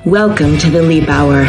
Welcome to the Leap Hour,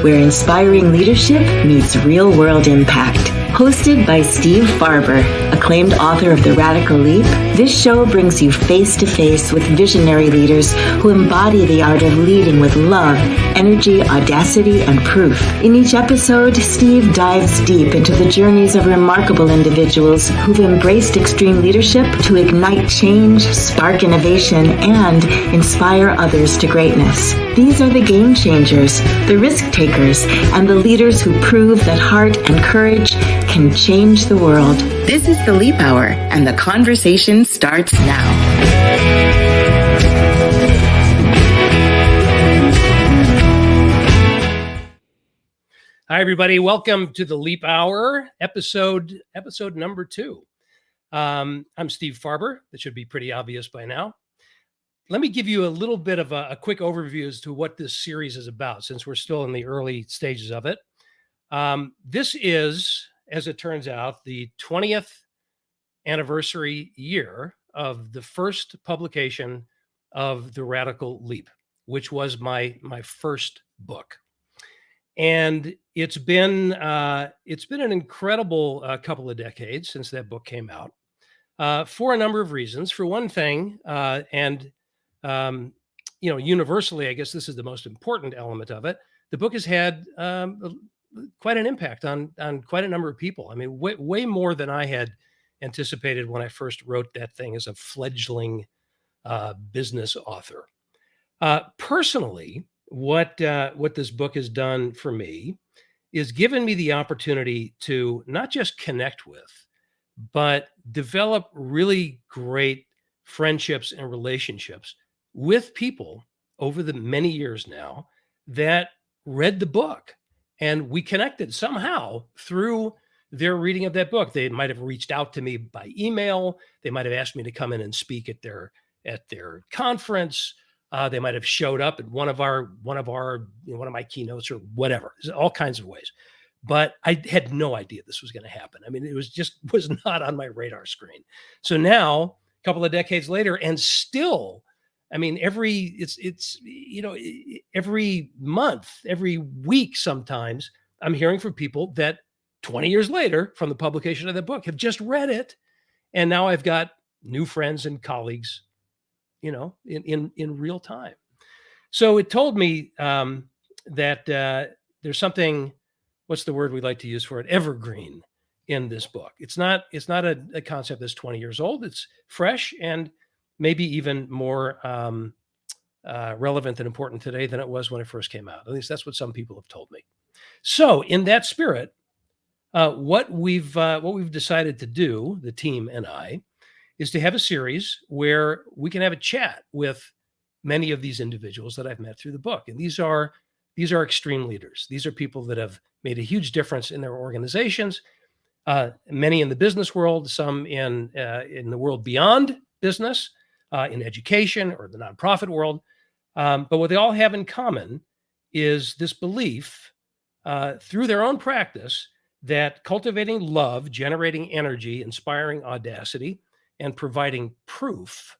where inspiring leadership meets real-world impact. Hosted by Steve Farber, acclaimed author of The Radical Leap, this show brings you face-to-face with visionary leaders who embody the art of leading with love, energy, audacity, and proof. In each episode, Steve dives deep into the journeys of remarkable individuals who've embraced extreme leadership to ignite change, spark innovation, and inspire others to greatness. These are the game changers, the risk takers, and the leaders who prove that heart and courage can change the world. This is the Leap Hour, and the conversation starts now. Hi, everybody. Welcome to the Leap Hour, episode number 2. I'm Steve Farber. That should be pretty obvious by now. Let me give you a little bit of a quick overview as to what this series is about, since we're still in the early stages of it. This is, as it turns out, the 20th anniversary year of the first publication of The Radical Leap, which was my first book. And it's been an incredible couple of decades since that book came out, for a number of reasons. For one thing, universally, I guess this is the most important element of it. The book has had quite an impact on quite a number of people. I mean, way more than I had anticipated when I first wrote that thing as a fledgling business author. Personally, what this book has done for me is given me the opportunity to not just connect with, but develop really great friendships and relationships with people over the many years now that read the book. And we connected somehow through their reading of that book. They might have reached out to me by email. They might have asked me to come in and speak at their conference. They might have showed up at one of my keynotes or whatever. There's all kinds of ways. But I had no idea this was going to happen. I mean, it was not on my radar screen. So now, a couple of decades later, and still, I mean, every month, every week, sometimes I'm hearing from people that 20 years later from the publication of the book have just read it. And now I've got new friends and colleagues, in real time. So it told me that there's something, what's the word we like to use for it? Evergreen in this book. It's not a concept that's 20 years old. It's fresh and maybe even more relevant and important today than it was when it first came out. At least that's what some people have told me. So in that spirit, what we've decided to do, the team and I, is to have a series where we can have a chat with many of these individuals that I've met through the book. And these are extreme leaders. These are people that have made a huge difference in their organizations, many in the business world, some in the world beyond business, in education or the nonprofit world. But what they all have in common is this belief through their own practice that cultivating love, generating energy, inspiring audacity, and providing proof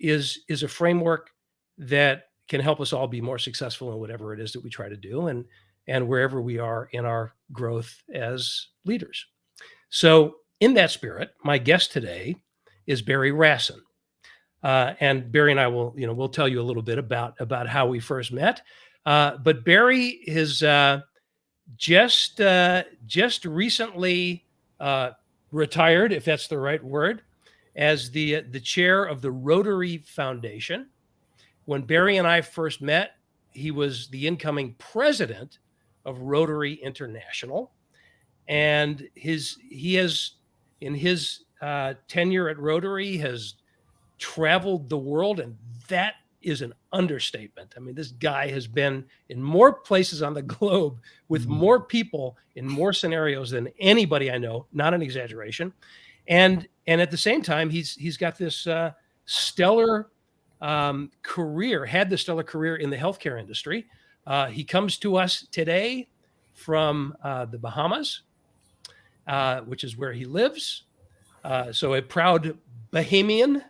is a framework that can help us all be more successful in whatever it is that we try to do and wherever we are in our growth as leaders. So in that spirit, my guest today is Barry Rassin. And Barry and I we'll tell you a little bit about how we first met. But Barry has just recently retired, if that's the right word, as the chair of the Rotary Foundation. When Barry and I first met, he was the incoming president of Rotary International, and he has in his tenure at Rotary has traveled the world, and that is an understatement. I mean, this guy has been in more places on the globe with more people in more scenarios than anybody I know, not an exaggeration. And at the same time, he's got this stellar career, had the stellar career in the healthcare industry. He comes to us today from the Bahamas, which is where he lives. So a proud Bahamian.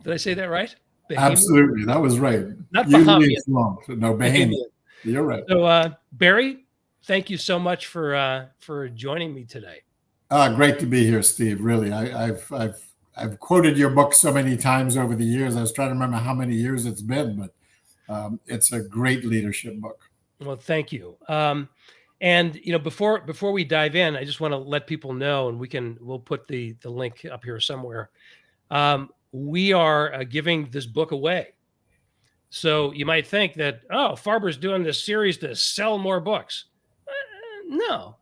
Did I say that right? Absolutely. That was right. Not Usually Bahamian. it's long. No, Bahamian. You're right. So, Barry, thank you so much for joining me today. Great to be here, Steve. Really, I've quoted your book so many times over the years. I was trying to remember how many years it's been, but it's a great leadership book. Well, thank you. And before we dive in, I just want to let people know, and we'll put the link up here somewhere. We are giving this book away. So you might think that, oh, Farber's doing this series to sell more books. No,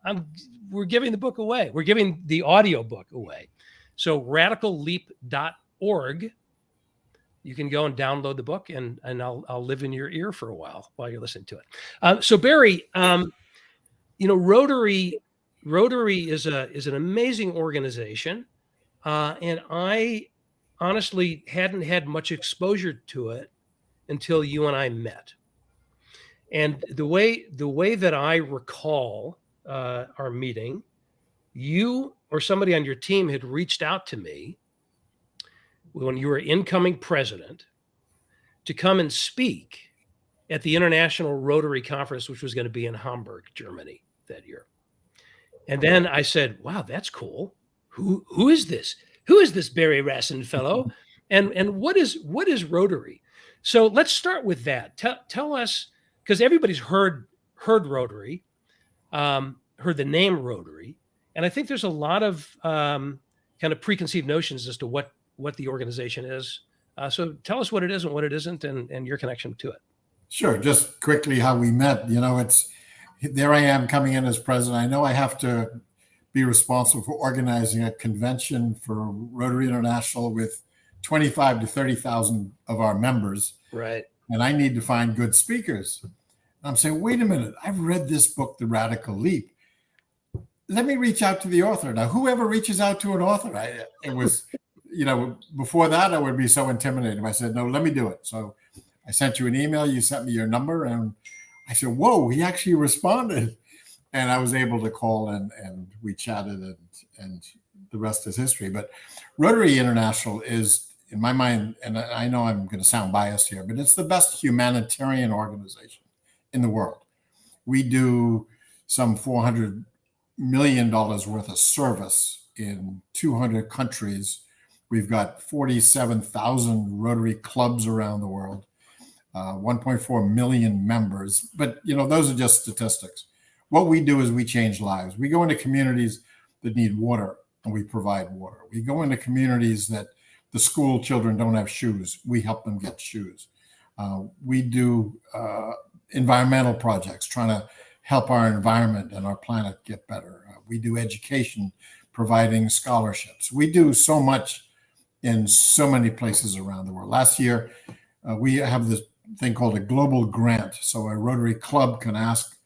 we're giving the book away. We're giving the audio book away. So radicalleap.org, you can go and download the book, and I'll live in your ear for a while you're listening to it. So Barry, Rotary is an amazing organization, and I honestly hadn't had much exposure to it until you and I met. And the way that I recall our meeting, you or somebody on your team had reached out to me when you were incoming president to come and speak at the International Rotary Conference, which was going to be in Hamburg, Germany that year. And then I said, wow, that's cool. Who is this? Who is this Barry Rassin fellow? And what is Rotary? So let's start with that. Tell us, because everybody's heard Rotary, heard the name Rotary, and I think there's a lot of kind of preconceived notions as to what the organization is. So tell us what it is and what it isn't, and your connection to it. Sure. Just quickly how we met. It's there I am coming in as president. I know I have to be responsible for organizing a convention for Rotary International with 25 to 30,000 of our members. Right. And I need to find good speakers. I'm saying, wait a minute, I've read this book, The Radical Leap. Let me reach out to the author. Now, whoever reaches out to an author, it was, before that, I would be so intimidated. I said, no, let me do it. So I sent you an email, you sent me your number, and I said, whoa, he actually responded. And I was able to call and we chatted, and the rest is history. But Rotary International is, in my mind, and I know I'm going to sound biased here, but it's the best humanitarian organization in the world. We do some $400 million worth of service in 200 countries. We've got 47,000 Rotary clubs around the world, 1.4 million members. But, those are just statistics. What we do is we change lives. We go into communities that need water, and we provide water. We go into communities that the school children don't have shoes. We help them get shoes. We do environmental projects, trying to help our environment and our planet get better. We do education, providing scholarships. We do so much in so many places around the world. Last year, we have this thing called a global grant. So a Rotary club can ask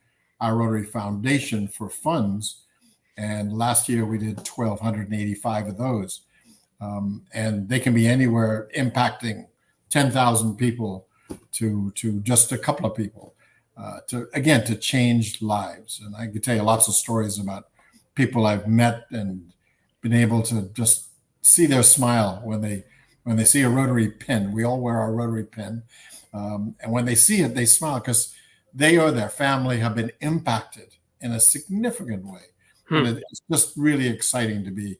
our Rotary Foundation for funds. And last year we did 1,285 of those. And they can be anywhere impacting 10,000 people to just a couple of people, to change lives. And I could tell you lots of stories about people I've met and been able to just see their smile when they see a Rotary pin. We all wear our Rotary pin. And when they see it, they smile because they or their family have been impacted in a significant way. And it's just really exciting to be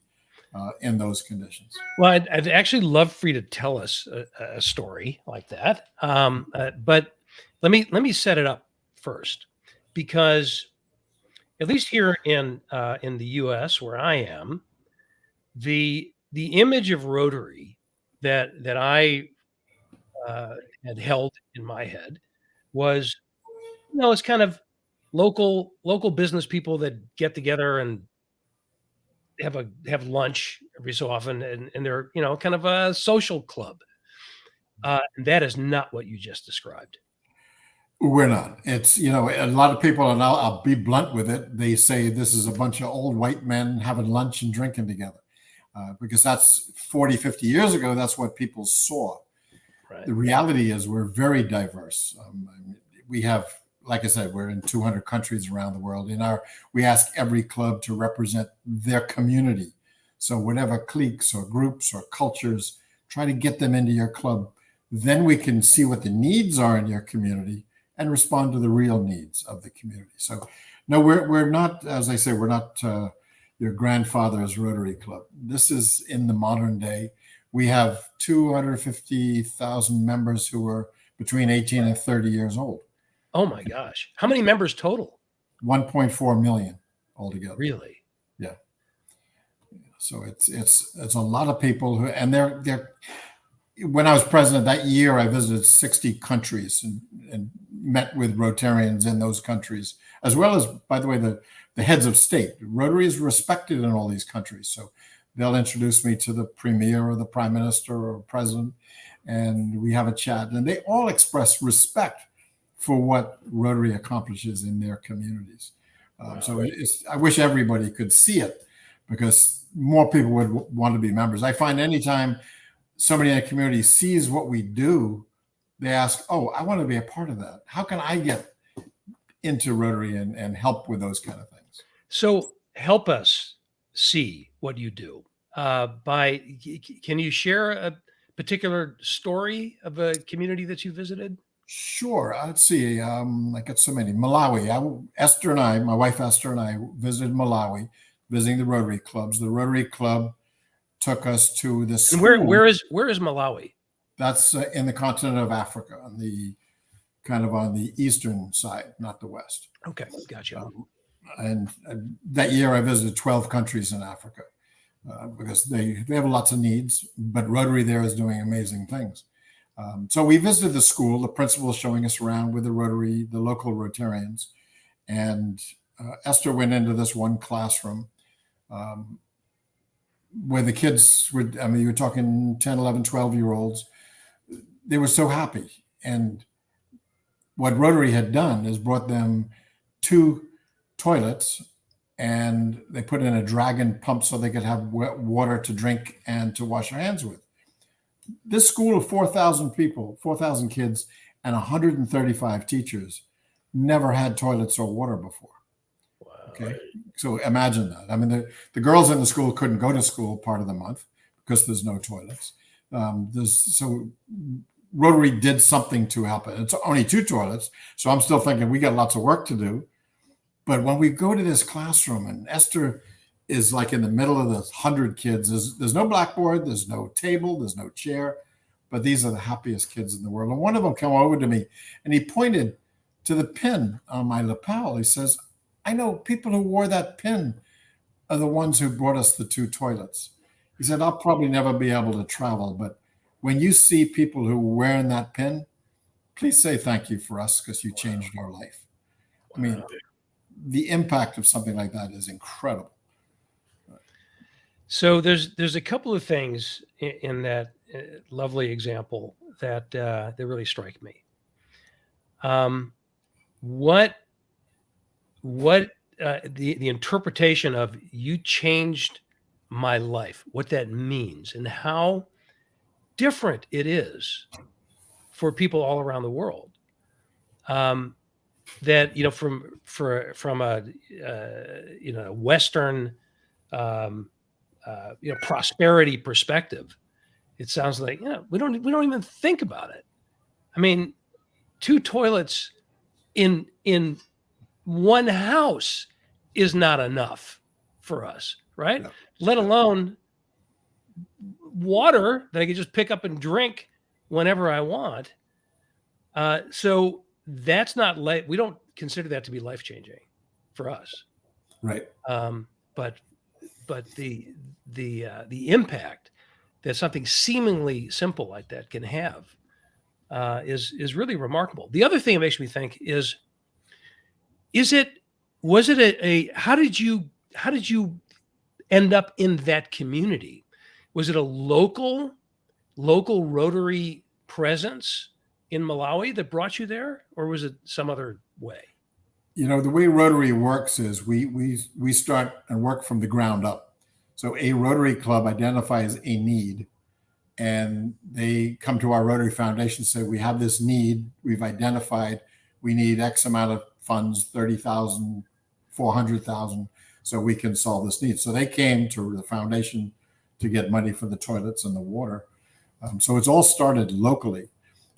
in those conditions. Well, I'd actually love for you to tell us a story like that. But let me set it up first, because at least here in the U.S. where I am, the image of Rotary that I had held in my head was, it's kind of local business people that get together and have lunch every so often, and they're kind of a social club. And that is not what you just described. We're not. It's a lot of people, and I'll be blunt with it. They say this is a bunch of old white men having lunch and drinking together, because that's 40, 50 years ago. That's what people saw. Right. The reality is we're very diverse. We have, like I said, we're in 200 countries around the world. We ask every club to represent their community. So whatever cliques or groups or cultures, try to get them into your club Then we can see what the needs are in your community and respond to the real needs of the community. So, no, we're not, as I say, we're not your grandfather's Rotary Club. This is in the modern day. We have 250,000 members who are between 18 and 30 years old. Oh my gosh. How many members total? 1.4 million altogether. Really? Yeah. So it's a lot of people who, and they're when I was president that year, I visited 60 countries and met with Rotarians in those countries, as well as, by the way, the heads of state. Rotary is respected in all these countries. So they'll introduce me to the premier or the prime minister or president, and we have a chat. And they all express respect for what Rotary accomplishes in their communities. So I wish everybody could see it, because more people would want to be members. I find anytime somebody in a community sees what we do, they ask, oh, I want to be a part of that. How can I get into Rotary and help with those kind of things? So help us see what you do. Can you share a particular story of a community that you visited? Sure. Let's see. I got so many. Malawi. My wife Esther and I visited Malawi, visiting the Rotary clubs. The Rotary Club took us to the school. And where is Malawi? That's in the continent of Africa, on the eastern side, not the west. Okay, gotcha. And that year I visited 12 countries in Africa because they have lots of needs, but Rotary there is doing amazing things. So we visited the school, the principal showing us around with the local Rotarians. And Esther went into this one classroom where the kids you were talking 10, 11, 12-year-olds. They were so happy. And what Rotary had done is brought them 2 toilets, and they put in a dragon pump so they could have water to drink and to wash their hands with. This school of 4,000 people, 4,000 kids, and 135 teachers never had toilets or water before. Wow. Okay, so imagine that. I mean, the girls in the school couldn't go to school part of the month because there's no toilets. So Rotary did something to help it. It's only 2 toilets, so I'm still thinking we got lots of work to do. But when we go to this classroom, and Esther is like in the middle of the 100 kids, there's no blackboard, there's no table, there's no chair, but these are the happiest kids in the world. And one of them came over to me and he pointed to the pin on my lapel. He says, I know people who wore that pin are the ones who brought us the 2 toilets. He said, I'll probably never be able to travel, but when you see people who are wearing that pin, please say thank you for us, because you changed our life. I mean, the impact of something like that is incredible. So there's a couple of things in that lovely example that really strike me. What the interpretation of "you changed my life," what that means, and how different it is for people all around the world. That from a Western prosperity perspective, it sounds like we don't even think about it. I mean, 2 toilets in one house is not enough for us, right? No. Let alone water that I can just pick up and drink whenever I want. So that's not we don't consider that to be life-changing for us, right? But the impact that something seemingly simple like that can have is really remarkable. The other thing that makes me think was it how did you end up in that community? Was it a local Rotary presence in Malawi that brought you there, or was it some other way? The way Rotary works is we start and work from the ground up. So a Rotary club identifies a need, and they come to our Rotary Foundation, say, we have this need, we've identified, we need X amount of funds, 30,000, 400,000, so we can solve this need. So they came to the foundation to get money for the toilets and the water. So it's all started locally.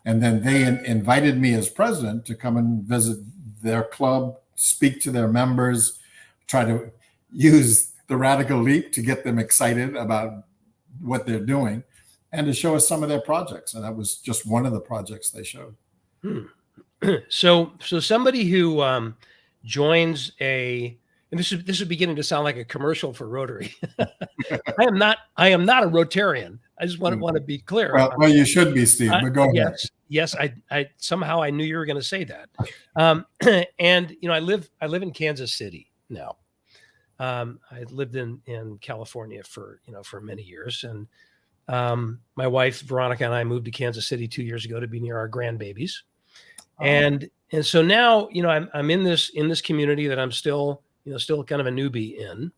And then they invited me as president to come and visit their club, speak to their members, try to use the Radical Leap to get them excited about what they're doing, and to show us some of their projects. And that was just one of the projects they showed. So somebody who joins and this is beginning to sound like a commercial for Rotary. I am not a Rotarian. I just want to be clear. Well, you should be, Steve. But go ahead. Yes. I somehow I knew you were going to say that. And I live in Kansas City now. I lived in California for many years, and my wife Veronica and I moved to Kansas City 2 years ago to be near our grandbabies. And so now, I'm in this community that I'm still kind of a newbie in.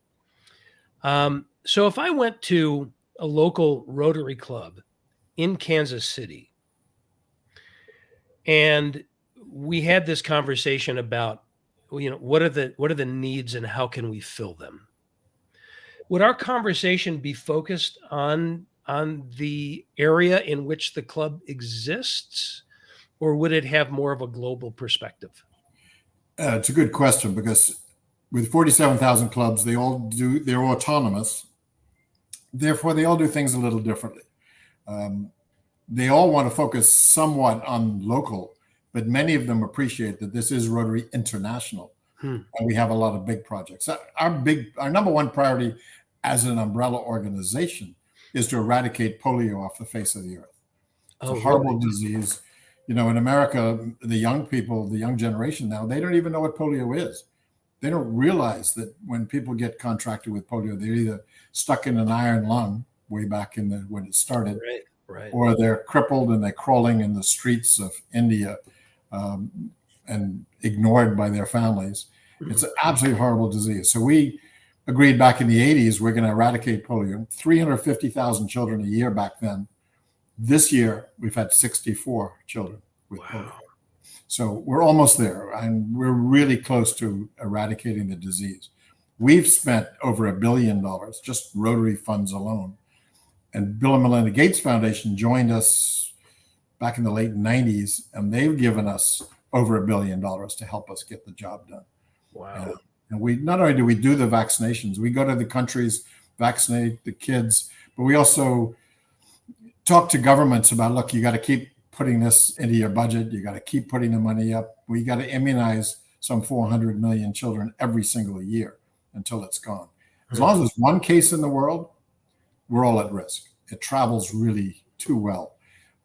So if I went to a local Rotary club in Kansas City and we had this conversation about, what are the needs and how can we fill them? Would our conversation be focused on the area in which the club exists, or would it have more of a global perspective? It's a good question, because with 47,000 clubs, they're autonomous. Therefore, they all do things a little differently. They all want to focus somewhat on local, but many of them appreciate that this is Rotary International. And we have a lot of big projects. Our number one priority as an umbrella organization is to eradicate polio off the face of the earth. It's a horrible disease. In America, the young people, the young generation now, they don't even know what polio is. They don't realize that when people get contracted with polio, they're either stuck in an iron lung way back when it started, right, or they're crippled and they're crawling in the streets of India and ignored by their families. It's an absolutely horrible disease. So we agreed back in the 80s, we're going to eradicate polio. 350,000 children a year back then. This year, we've had 64 children with polio. So we're almost there, and we're really close to eradicating the disease. We've spent over $1 billion, just Rotary funds alone. And Bill and Melinda Gates Foundation joined us back in the late 90s, and they've given us over $1 billion to help us get the job done. Wow. And we not only do we do the vaccinations, we go to the countries, vaccinate the kids, but we also talk to governments about, look, you got to keep putting this into your budget. You got to keep putting the money up. We got to immunize some 400 million children every single year until it's gone. As long as there's one case in the world, we're all at risk. It travels really too well.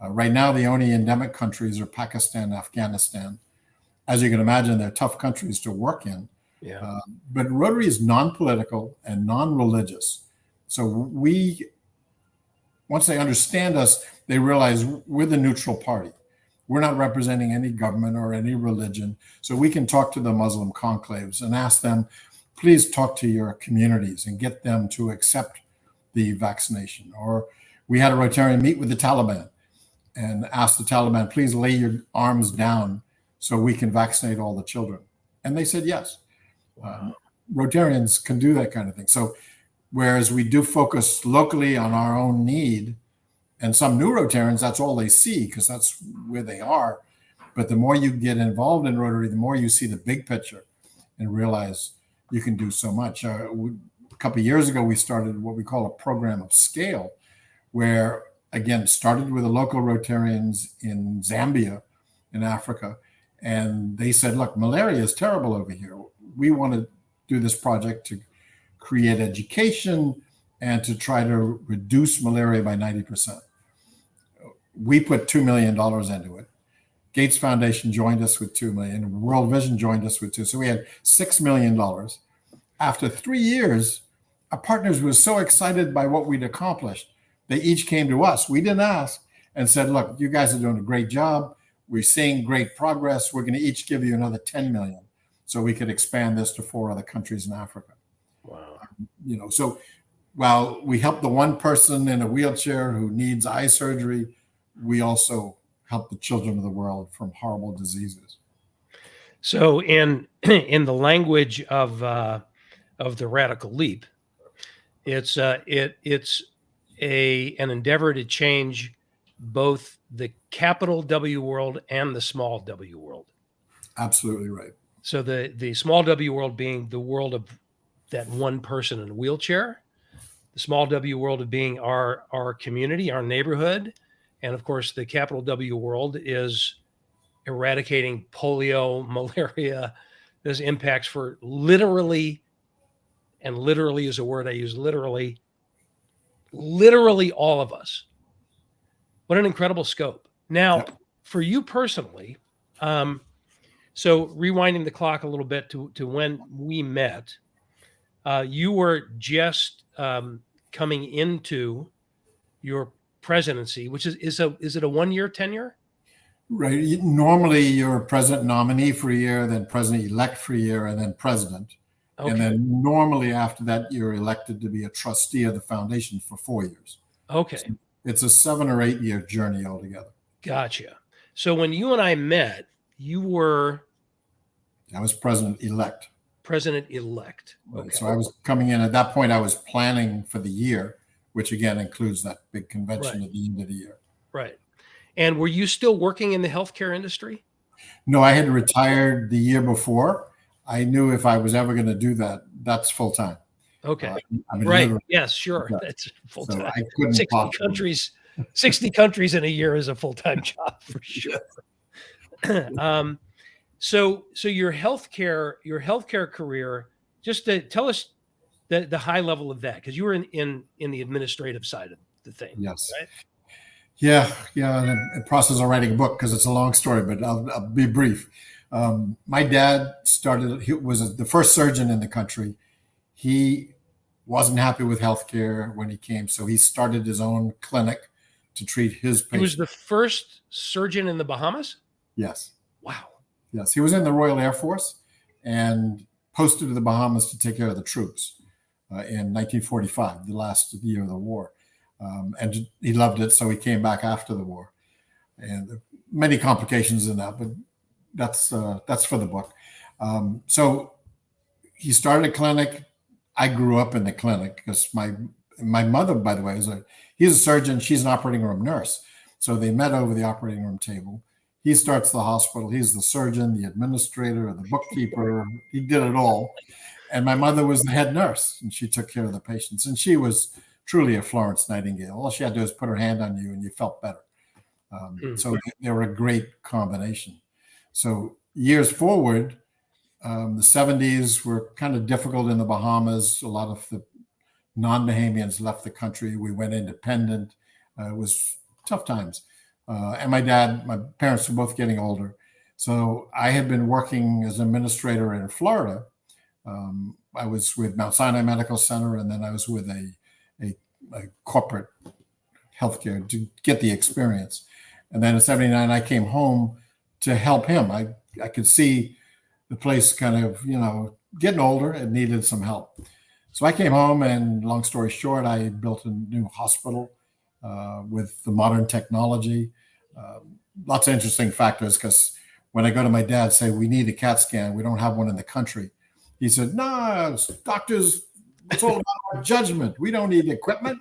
Right now, the only endemic countries are Pakistan, Afghanistan. As you can imagine, they're tough countries to work in. Yeah. But Rotary is non-political and non-religious. So once they understand us, they realize we're the neutral party. We're not representing any government or any religion. So we can talk to the Muslim conclaves and ask them, please talk to your communities and get them to accept the vaccination. Or we had a Rotarian meet with the Taliban and ask the Taliban, please lay your arms down so we can vaccinate all the children. And they said yes. Wow. Rotarians can do that kind of thing. So whereas we do focus locally on our own need, and some new Rotarians, that's all they see because that's where they are. But the more you get involved in Rotary, the more you see the big picture and realize you can do so much. A couple of years ago, we started what we call a program of scale, where, again, started with the local Rotarians in Zambia, in Africa. And they said, look, malaria is terrible over here. We want to do this project to create education and to try to reduce malaria by 90%. We put $2 million into it. Gates Foundation joined us with $2 million. World Vision joined us with $2 million. So we had $6 million. After 3 years, our partners were so excited by what we'd accomplished. They each came to us. We didn't ask, and said, look, you guys are doing a great job. We're seeing great progress. We're going to each give you another $10 million so we could expand this to 4 other countries in Africa. Wow. So while we help the one person in a wheelchair who needs eye surgery, we also help the children of the world from horrible diseases. So in the language of the Radical Leap, it's an endeavor to change both the capital W world and the small W world. Absolutely right. So the small W world being the world of that one person in a wheelchair, the small W world of being our community, our neighborhood, and of course the capital W world is eradicating polio, malaria. There's impacts for literally, and literally is a word I use, literally all of us. What an incredible scope. Now, Yep. for you personally, so rewinding the clock a little bit to when we met, you were just coming into your presidency, which is it a 1-year tenure? Right. Normally, you're president nominee for a year, then president-elect for a year, and then president. Okay. And then normally after that, you're elected to be a trustee of the foundation for 4 years. Okay. So it's a 7 or 8 year journey altogether. Gotcha. So when you and I met, you were I was president-elect. president-elect. Okay. So I was coming in at that point, I was planning for the year, which again includes that big convention at the end of the year. Right. And were you still working in the healthcare industry? No, I had retired the year before. I knew if I was ever going to do that, that's full time. Okay. I mean, Right. Yes, sure. Yeah. That's full So time. I couldn't 60 countries in a year is a full-time job for sure. So your healthcare career, just to tell us the high level of that, because you were in the administrative side of the thing. Yes. Right? Yeah. And in process of writing a book because it's a long story, but I'll be brief. My dad he was the first surgeon in the country. He wasn't happy with healthcare when he came, so he started his own clinic to treat his patients. He was the first surgeon in the Bahamas? Yes. Wow. Yes. He was in the Royal Air Force and posted to the Bahamas to take care of the troops in 1945, the last year of the war. And he loved it, so he came back after the war. And many complications in that, but that's for the book. So he started a clinic. I grew up in the clinic because my mother, by the way, he's a surgeon. She's an operating room nurse. So they met over the operating room table. He starts the hospital. He's the surgeon, the administrator, the bookkeeper. He did it all. And my mother was the head nurse, and she took care of the patients. And she was truly a Florence Nightingale. All she had to do was put her hand on you, and you felt better. So they were a great combination. So years forward, the 70s were kind of difficult in the Bahamas. A lot of the non-Bahamians left the country. We went independent. It was tough times. And my parents were both getting older. So I had been working as an administrator in Florida. I was with Mount Sinai Medical Center, and then I was with a corporate healthcare to get the experience. And then in 79, I came home to help him. I could see the place kind of, getting older and needed some help. So I came home, and long story short, I built a new hospital with the modern technology. Lots of interesting factors, because when I go to my dad and say, we need a CAT scan, we don't have one in the country. He said, no, doctors, it's all about our judgment. We don't need equipment.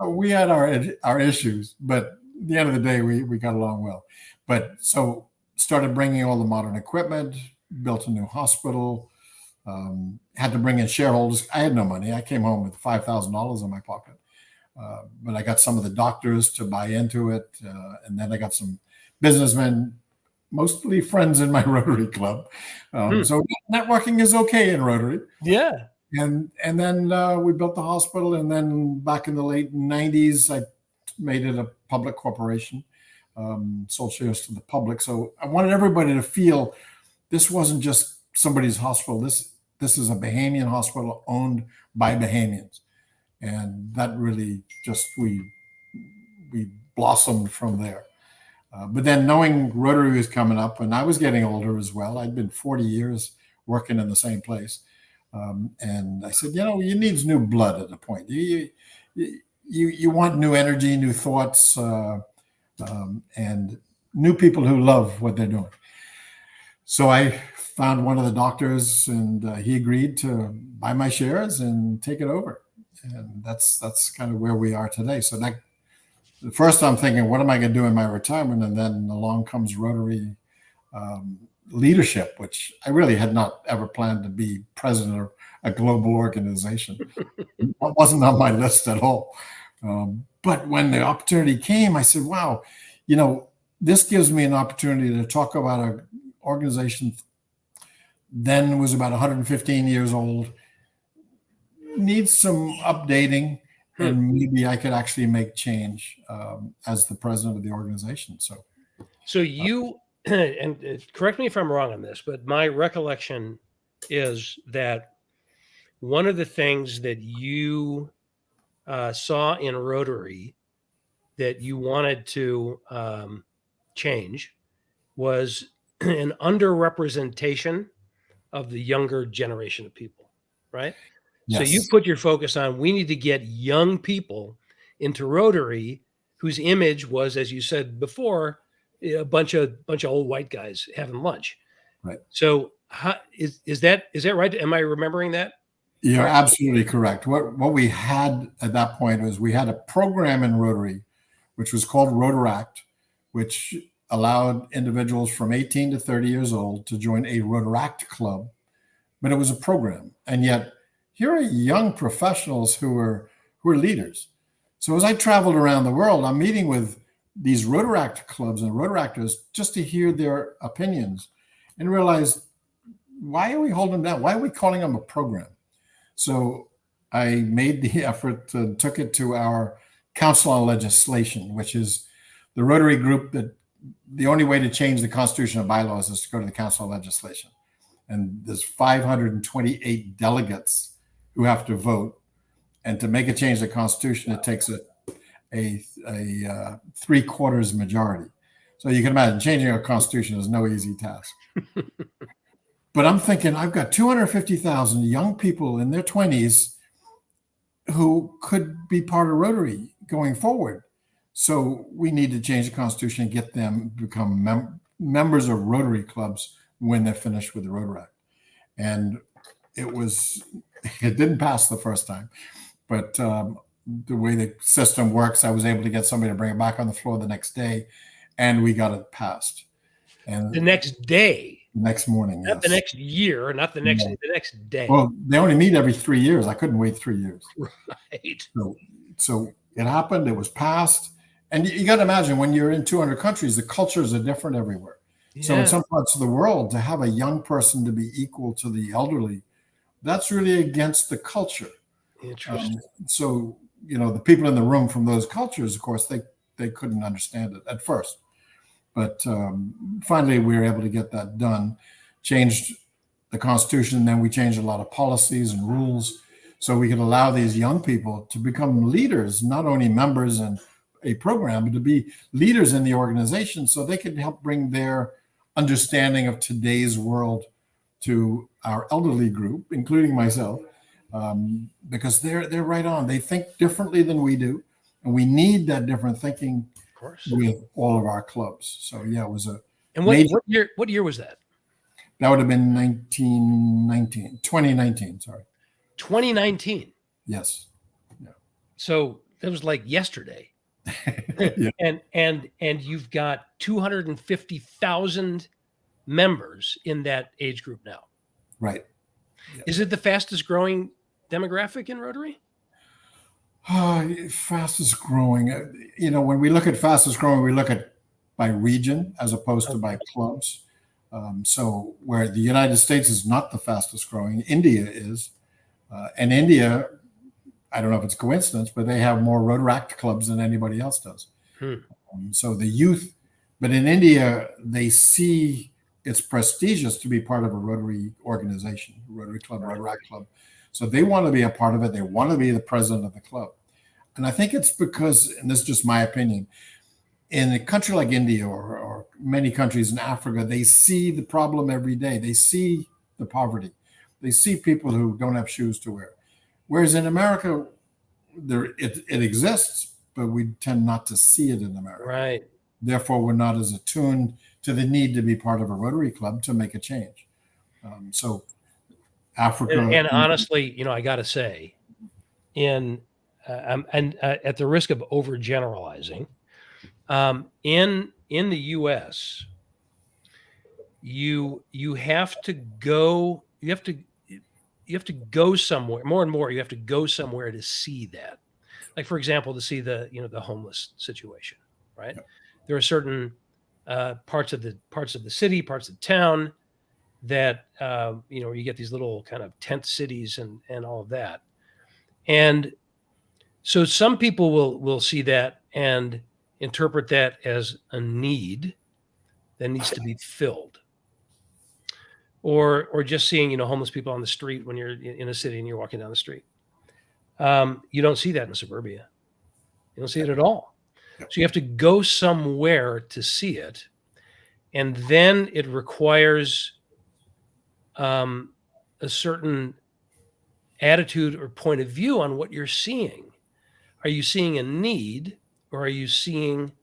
We had our issues, but at the end of the day, we got along well. But so started bringing all the modern equipment, built a new hospital, had to bring in shareholders. I had no money. I came home with $5,000 in my pocket. But I got some of the doctors to buy into it. And then I got some businessmen, mostly friends in my Rotary Club. So networking is okay in Rotary. Yeah. And then we built the hospital. And then back in the late 90s, I made it a public corporation, sold shares to the public. So I wanted everybody to feel this wasn't just somebody's hospital. This is a Bahamian hospital owned by Bahamians. And that really just, we blossomed from there. But then knowing Rotary was coming up, and I was getting older as well. I'd been 40 years working in the same place. And I said, you need new blood at a point. You want new energy, new thoughts, and new people who love what they're doing. So I found one of the doctors, and he agreed to buy my shares and take it over. And that's kind of where we are today. So that first I'm thinking, what am I going to do in my retirement? And then along comes Rotary leadership, which I really had not ever planned to be president of a global organization. It wasn't on my list at all. But when the opportunity came, I said, wow, this gives me an opportunity to talk about an organization then was about 115 years old, needs some updating, and maybe I could actually make change as the president of the organization. So you, and correct me if I'm wrong on this, but my recollection is that one of the things that you saw in Rotary that you wanted to change was an underrepresentation of the younger generation of people, right? Yes. So you put your focus on, we need to get young people into Rotary whose image was, as you said before, a bunch of old white guys having lunch. Right. So is that right? Am I remembering that? You're absolutely correct. What we had at that point was we had a program in Rotary, which was called Rotaract, which allowed individuals from 18 to 30 years old to join a Rotaract club, but it was a program. And yet here are young professionals who are leaders. So as I traveled around the world, I'm meeting with these Rotaract clubs and Rotaractors just to hear their opinions and realize, why are we holding them down? Why are we calling them a program? So I made the effort and took it to our Council on Legislation, which is the Rotary group that the only way to change the Constitution and bylaws is to go to the Council on Legislation. And there's 528 delegates who have to vote. And to make a change to the Constitution, it takes a 3/4 majority. So you can imagine changing a Constitution is no easy task. But I'm thinking, I've got 250,000 young people in their 20s who could be part of Rotary going forward. So we need to change the Constitution and get them to become members of Rotary clubs when they're finished with the Rotaract. And it didn't pass the first time, but the way the system works, I was able to get somebody to bring it back on the floor the next day, and we got it passed. And the next day, next morning, not the next year, not the next day, the next day. Well, they only meet every 3 years. I couldn't wait 3 years. Right. So it happened. It was passed. And you got to imagine, when you're in 200 countries, the cultures are different everywhere. Yeah. So in some parts of the world, to have a young person to be equal to the elderly, that's really against the culture. Interesting. So, the people in the room from those cultures, of course, they couldn't understand it at first. But finally, we were able to get that done, changed the Constitution, and then we changed a lot of policies and rules so we could allow these young people to become leaders, not only members in a program, but to be leaders in the organization so they could help bring their understanding of today's world to our elderly group, including myself, because they're right on. They think differently than we do, and we need that different thinking with all of our clubs. So yeah, it was a. And what year was that? That would have been 2019. Sorry. 2019. Yes. Yeah. So that was like yesterday. Yeah. And you've got 250,000 members in that age group now. Right. Yeah. Is it the fastest growing demographic in Rotary? Fastest growing. When we look at fastest growing, we look at by region as opposed to by clubs. So where the United States is not the fastest growing, India is. And India, I don't know if it's coincidence, but they have more Rotaract clubs than anybody else does. So the youth, but in India, they see it's prestigious to be part of a Rotary organization, Rotary Club, Rotaract Club. So they want to be a part of it. They want to be the president of the club. And I think it's because, and this is just my opinion, in a country like India or many countries in Africa, they see the problem every day. They see the poverty. They see people who don't have shoes to wear. Whereas in America, it exists, but we tend not to see it in America. Right. Therefore, we're not as attuned to the need to be part of a Rotary Club to make a change. So Africa. And honestly, I got to say, at the risk of overgeneralizing, In the U.S., you have to go. You have to go somewhere. More and more, you have to go somewhere to see that. Like, for example, to see the homeless situation. Right? Yep. There are certain parts of the city, parts of the town that you get these little kind of tent cities and all of that. And so some people will see that and interpret that as a need that needs to be filled, or just seeing homeless people on the street when you're in a city and you're walking down the street. You don't see that in suburbia. You don't see it at all. So you have to go somewhere to see it, and then it requires a certain attitude or point of view on what you're seeing. Are you seeing a need, or are you seeing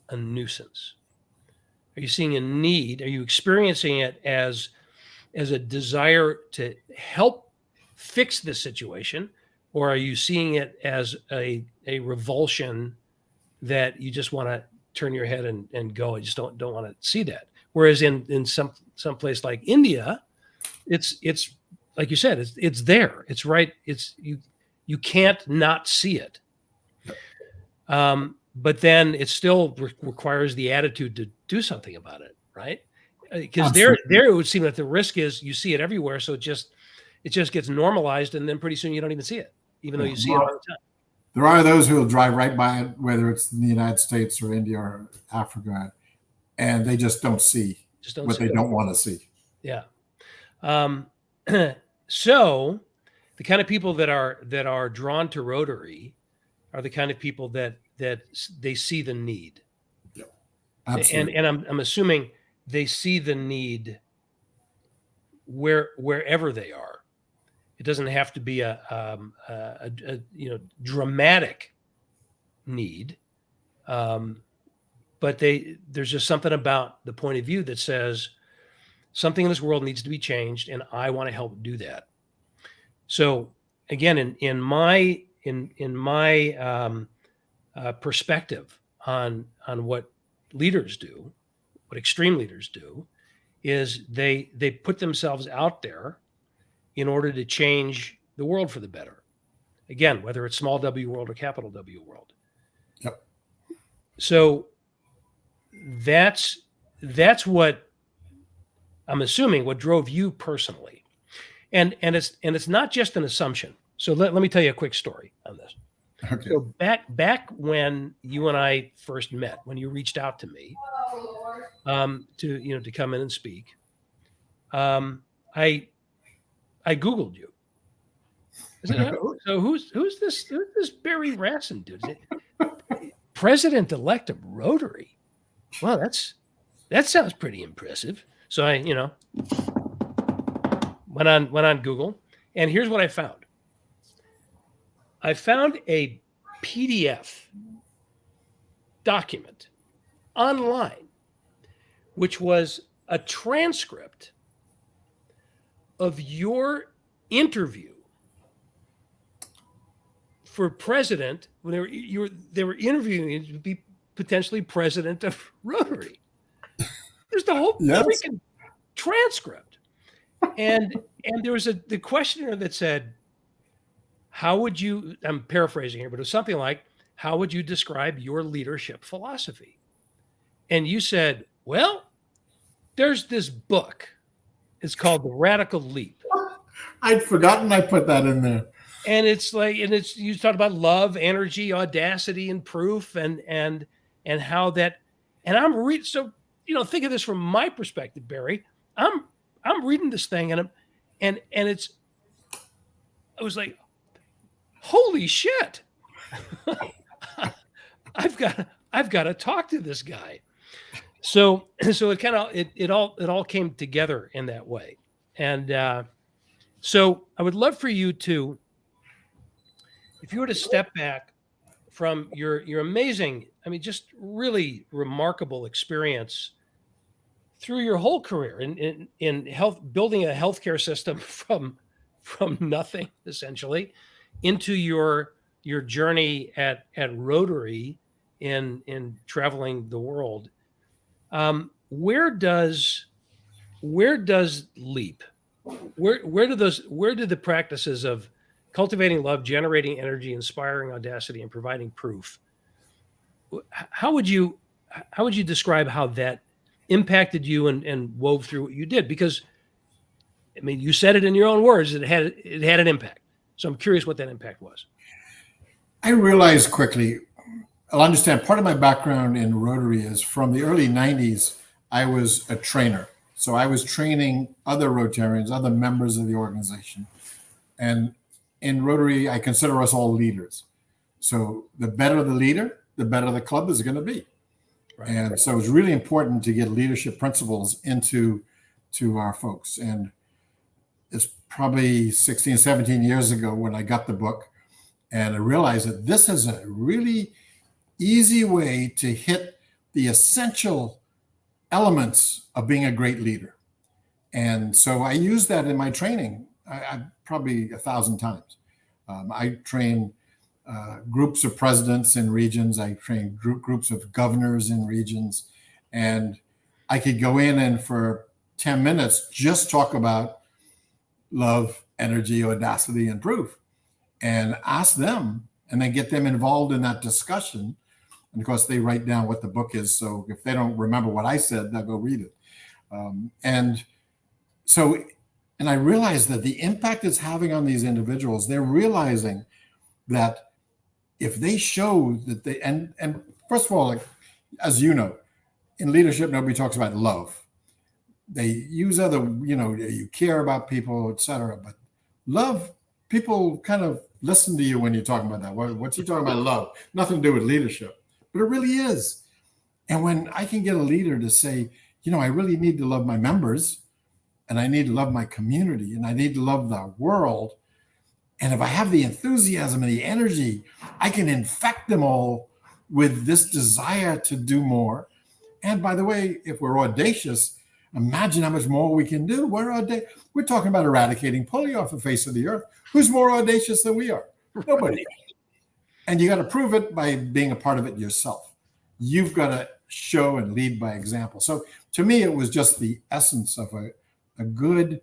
a nuisance? Are you seeing a need? Are you experiencing it as a desire to help fix this situation, or are you seeing it as a revulsion that you just want to turn your head and go? I just don't want to see that. Whereas in some place like India, it's like you said, it's there. It's right. It's you can't not see it. But then it still requires the attitude to do something about it, right? Because there it would seem that the risk is you see it everywhere, so it just gets normalized, and then pretty soon you don't even see it, even though you see it all the time. There are those who will drive right by it, whether it's in the United States or India or Africa, and they just don't see what they don't want to see. Yeah. So the kind of people that are drawn to Rotary are the kind of people that they see the need. Yeah, absolutely. And I'm assuming they see the need wherever they are. It doesn't have to be a dramatic need, but there's just something about the point of view that says something in this world needs to be changed, and I want to help do that. So again, in my perspective on what leaders do, what extreme leaders do, is they put themselves out there in order to change the world for the better. Again, whether it's small W world or capital W world. Yep. So that's what I'm assuming what drove you personally. And it's not just an assumption. So let me tell you a quick story on this. Okay. So back when you and I first met, when you reached out to me to come in and speak, I Googled you. I said, so who's this Barry Rassin dude? President-elect of Rotary. Well, that sounds pretty impressive. So I went on Google, and here's what I found. I found a PDF document online, which was a transcript of your interview for president when they were interviewing you to be potentially president of Rotary. There's the whole freaking transcript, and there was the questionnaire that said, how would you, I'm paraphrasing here, but it was something like, how would you describe your leadership philosophy? And you said, well, there's this book. It's called The Radical Leap. I'd forgotten I put that in there. And you talk about love, energy, audacity, and proof, and how that, and I'm reading. So, think of this from my perspective, Barry. I'm reading this thing, and it's, I was like, holy shit. I've got to talk to this guy. So it kind of it all came together in that way. And so I would love for you to, if you were to step back from your amazing, just really remarkable experience through your whole career in health, building a healthcare system from nothing essentially into your journey at Rotary in traveling the world. Where does LEAP? Where do the practices of cultivating love, generating energy, inspiring audacity, and providing proof? How would you describe how that impacted you and wove through what you did? Because I mean, you said it in your own words that it had an impact. So I'm curious what that impact was. I realized quickly, I'll understand part of my background in Rotary is from the early 90s, I was a trainer. So I was training other Rotarians, other members of the organization. And in Rotary, I consider us all leaders. So the better the leader, the better the club is going to be. Right. And so it's really important to get leadership principles into our folks. And it's probably 16, 17 years ago when I got the book, and I realized that this is a really easy way to hit the essential elements of being a great leader. And so I use that in my training, I probably 1,000 times. I train groups of presidents in regions. I train groups of governors in regions. And I could go in and for 10 minutes, just talk about love, energy, audacity, and proof, and ask them, and then get them involved in that discussion. And of course, they write down what the book is. So if they don't remember what I said, they'll go read it. And I realized that the impact it's having on these individuals, they're realizing that if they show that they, and first of all, like, as you know, in leadership, nobody talks about love. They use other, you care about people, et cetera. But love, people kind of listen to you when you're talking about that. What's he talking about love? Nothing to do with leadership, but it really is. And when I can get a leader to say, I really need to love my members, and I need to love my community, and I need to love the world. And if I have the enthusiasm and the energy, I can infect them all with this desire to do more. And by the way, if we're audacious, imagine how much more we can do. We're talking about eradicating polio off the face of the earth. Who's more audacious than we are? Nobody. And you got to prove it by being a part of it yourself. You've got to show and lead by example. So to me, it was just the essence of a good,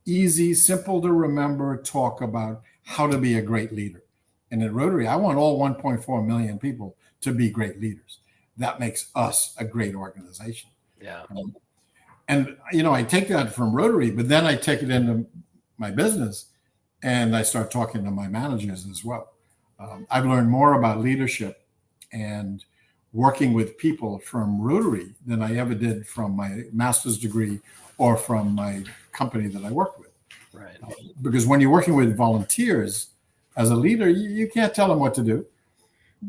easy, simple to remember talk about how to be a great leader. And in Rotary, I want all 1.4 million people to be great leaders. That makes us a great organization. Yeah. And, I take that from Rotary, but then I take it into my business and I start talking to my managers as well. I've learned more about leadership and working with people from Rotary than I ever did from my master's degree or from my company that I worked with. Right. Because when you're working with volunteers as a leader, you can't tell them what to do.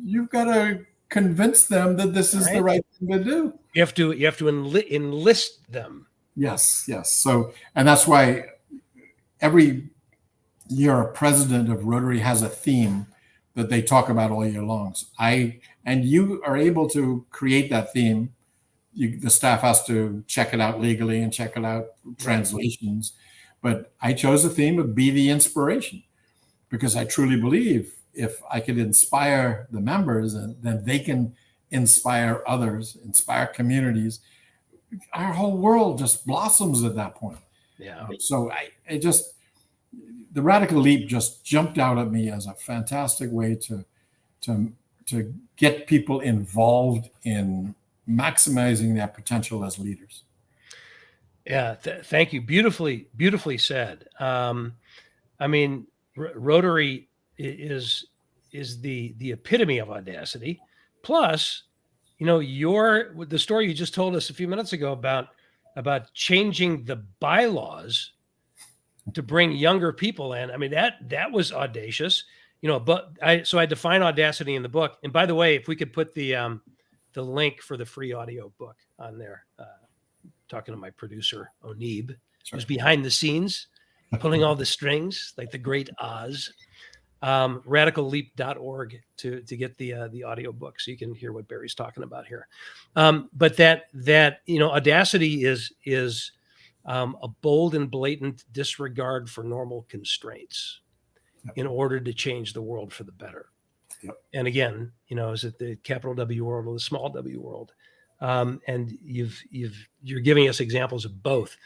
You've got to convince them that this is the right thing to do. You have to enlist them. Yes. So, and that's why every year a president of Rotary has a theme that they talk about all year long. And you are able to create that theme. The staff has to check it out legally and check it out translations. But I chose the theme of be the inspiration, because I truly believe if I could inspire the members, then they can inspire others, inspire communities. Our whole world just blossoms at that point. Yeah. So the Radical Leap just jumped out at me as a fantastic way to get people involved in maximizing their potential as leaders. Yeah, thank you. Beautifully said. Rotary is the epitome of audacity. Plus, the story you just told us a few minutes ago about changing the bylaws to bring younger people in. I mean, that was audacious. But I define audacity in the book. And by the way, if we could put the link for the free audio book on there. Talking to my producer, Onib, who's behind the scenes, pulling all the strings, like the great Oz. radicalleap.org to get the audio book, so you can hear what Barry's talking about here. But that audacity is a bold and blatant disregard for normal constraints in order to change the world for the better. Yep. And again, is it the capital W world or the small W world? And you're giving us examples of both.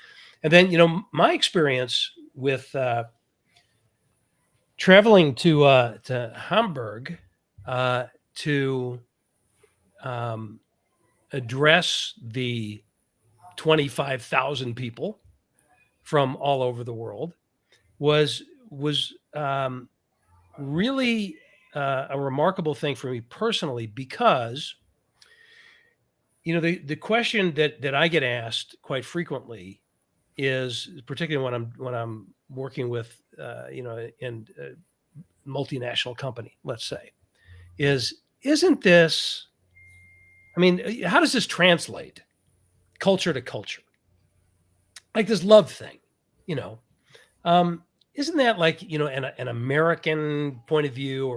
And then, my experience with traveling to Hamburg to address the 25,000 people from all over the world was really a remarkable thing for me personally, because the question that I get asked quite frequently is, particularly when I'm working with in a multinational company, let's say, isn't this, I mean, how does this translate culture to culture? Like this love thing, you know, isn't that like, an American point of view,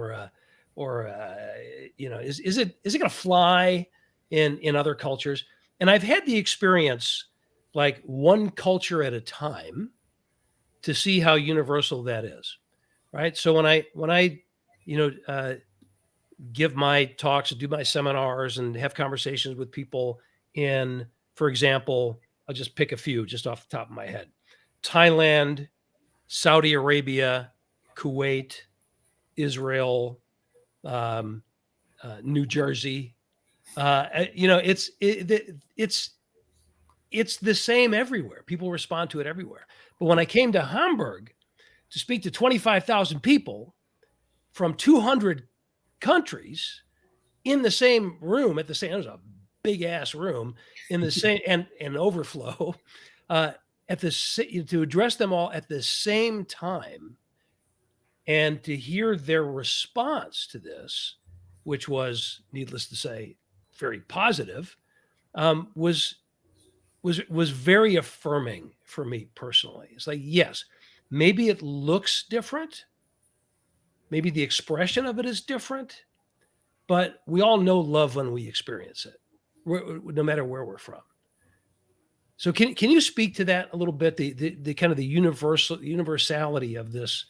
is it going to fly in other cultures? And I've had the experience, like, one culture at a time, to see how universal that is. Right. So when I give my talks and do my seminars and have conversations with people in, for example, I'll just pick a few just off the top of my head: Thailand, Saudi Arabia, Kuwait, Israel, New Jersey. It's the same everywhere. People respond to it everywhere. But when I came to Hamburg to speak to 25,000 people from 200 countries in the same room, it was a big ass room in the same and overflow, to address them all at the same time, and to hear their response to this, which was, needless to say, very positive, was very affirming for me personally. It's like, yes, maybe it looks different, maybe the expression of it is different, but we all know love when we experience it, no matter where we're from. So can you speak to that a little bit? The kind of the universality of this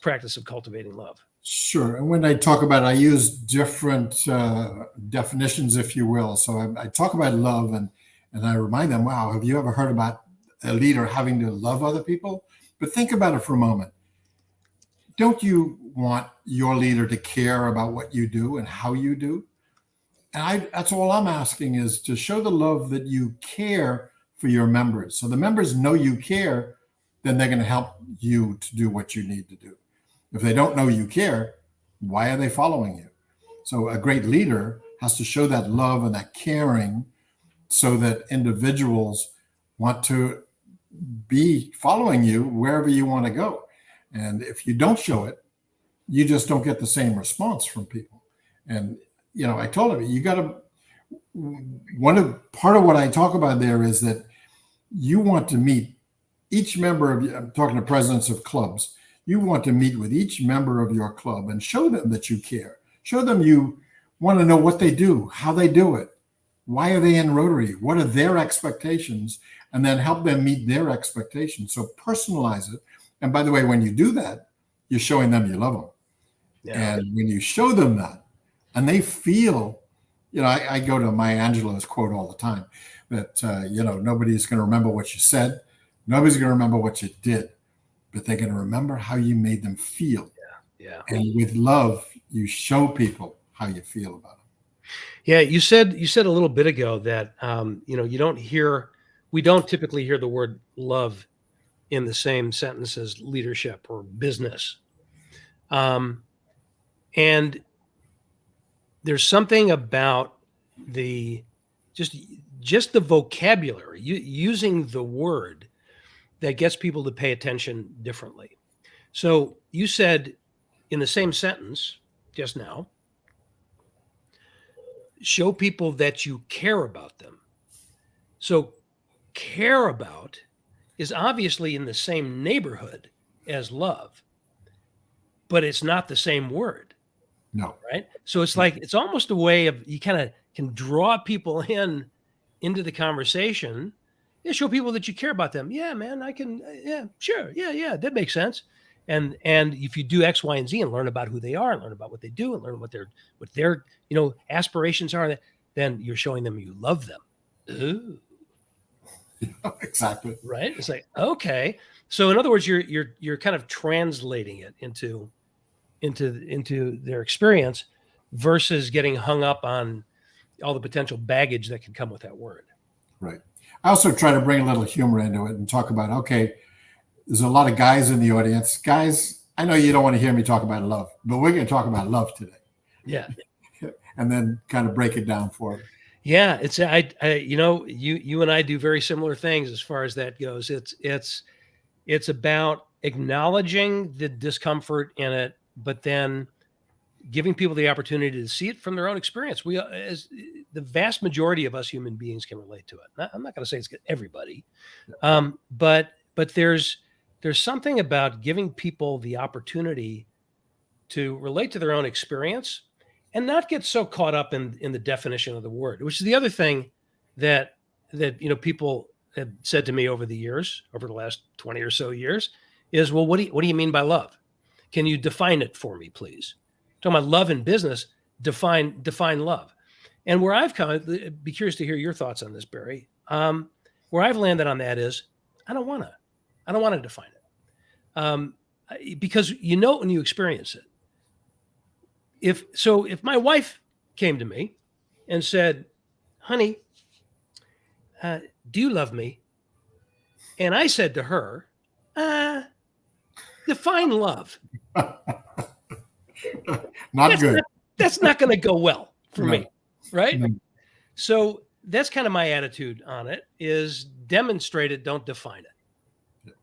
practice of cultivating love. Sure. And when I talk about it, I use different definitions, if you will. So I talk about love, and I remind them, wow, have you ever heard about a leader having to love other people? But think about it for a moment. Don't you want your leader to care about what you do and how you do? And that's all I'm asking, is to show the love that you care for your members. So the members know you care, then they're going to help you to do what you need to do. If they don't know you care, why are they following you? So a great leader has to show that love and that caring so that individuals want to be following you wherever you want to go. And if you don't show it, you just don't get the same response from people. And, I told him, you got to, part of what I talk about there is that you want to meet each member of, I'm talking to presidents of clubs, you want to meet with each member of your club and show them that you care. Show them you want to know what they do, how they do it. Why are they in Rotary? What are their expectations? And then help them meet their expectations. So personalize it. And by the way, when you do that, you're showing them you love them. Yeah. And when you show them that, and they feel, I go to Maya Angelou's quote all the time, that, nobody's going to remember what you said. Nobody's going to remember what you did, but they're going to remember how you made them feel. Yeah. And with love, you show people how you feel about them. Yeah. You said a little bit ago that, we don't typically hear the word love in the same sentence as leadership or business. And there's something about just the vocabulary, using the word, that gets people to pay attention differently. So you said in the same sentence just now, show people that you care about them. So care about is obviously in the same neighborhood as love, but it's not the same word. No. Right. So it's like, it's almost a way of, you kind of can draw people into the conversation and show people that you care about them. Yeah, man, I can. Yeah, sure. Yeah. That makes sense. And if you do X, Y, and Z and learn about who they are, and learn about what they do, and learn what their aspirations are, then you're showing them you love them. Ooh. Exactly. Right. It's like, okay. So in other words, you're kind of translating it into their experience versus getting hung up on all the potential baggage that can come with that word. Right. I also try to bring a little humor into it and talk about, okay, there's a lot of guys in the audience. Guys, I know you don't want to hear me talk about love, but we're going to talk about love today. Yeah. And then kind of break it down for them. Yeah. It's, you and I do very similar things as far as that goes. It's about acknowledging the discomfort in it, but then giving people the opportunity to see it from their own experience. We, as the vast majority of us human beings, can relate to it. I'm not going to say it's everybody, but there's something about giving people the opportunity to relate to their own experience and not get so caught up in the definition of the word, which is the other thing that people have said to me over the last 20 or so years is, well, what do you mean by love? Can you define it for me, please? Talking about love in business, define love. And where I've come, be curious to hear your thoughts on this, Barry. Where I've landed on that is, I don't want to define it, because when you experience it. If my wife came to me and said, "Honey, do you love me?" and I said to her, "Define love." Not good. That's not going to go well for me, right? No. So that's kind of my attitude on it: is demonstrate it, don't define it.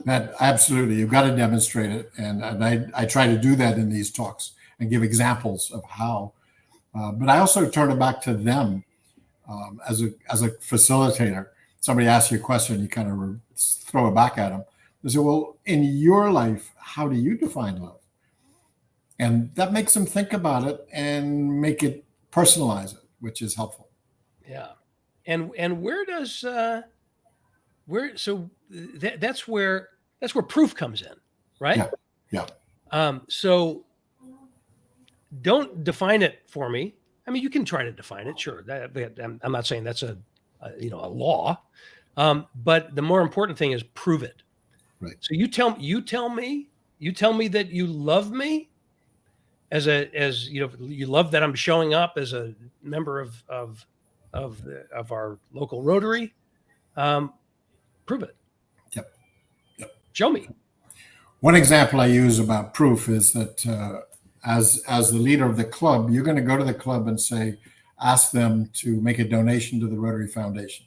That absolutely, you've got to demonstrate it, and I try to do that in these talks and give examples of how. But I also turn it back to them as a facilitator. Somebody asks you a question, you kind of throw it back at them. They say, "Well, in your life, how do you define love?" And that makes them think about it and make it personalize it, which is helpful. Yeah, and where does that's where proof comes in, right? Yeah. So don't define it for me. I mean, you can try to define it, sure. I'm not saying that's a law, but the more important thing is prove it. Right. So you tell me that you love me, as you love that I'm showing up as a member of our local Rotary. Prove it. Yep. Show me. One example I use about proof is that as the leader of the club, you're going to go to the club and ask them to make a donation to the Rotary Foundation.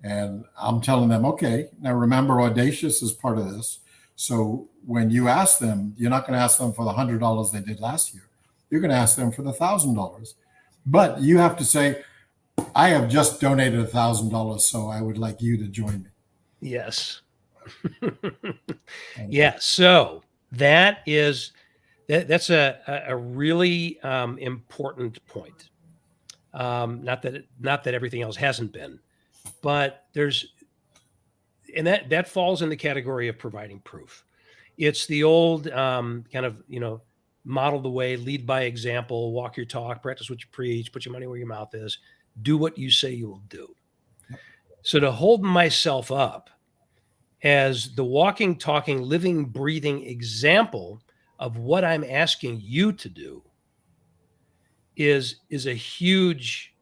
And I'm telling them, okay, now remember, Audacious is part of this. So when you ask them, you're not going to ask them for the $100 they did last year. You're going to ask them for the $1,000. But you have to say, I have just donated $1,000, so I would like you to join me. Yes. Yeah. So that's a really important point. Not that everything else hasn't been, but that falls in the category of providing proof. It's the old kind of, model the way, lead by example, walk your talk, practice what you preach, put your money where your mouth is, do what you say you will do. So to hold myself up as the walking, talking, living, breathing example of what I'm asking you to do is a huge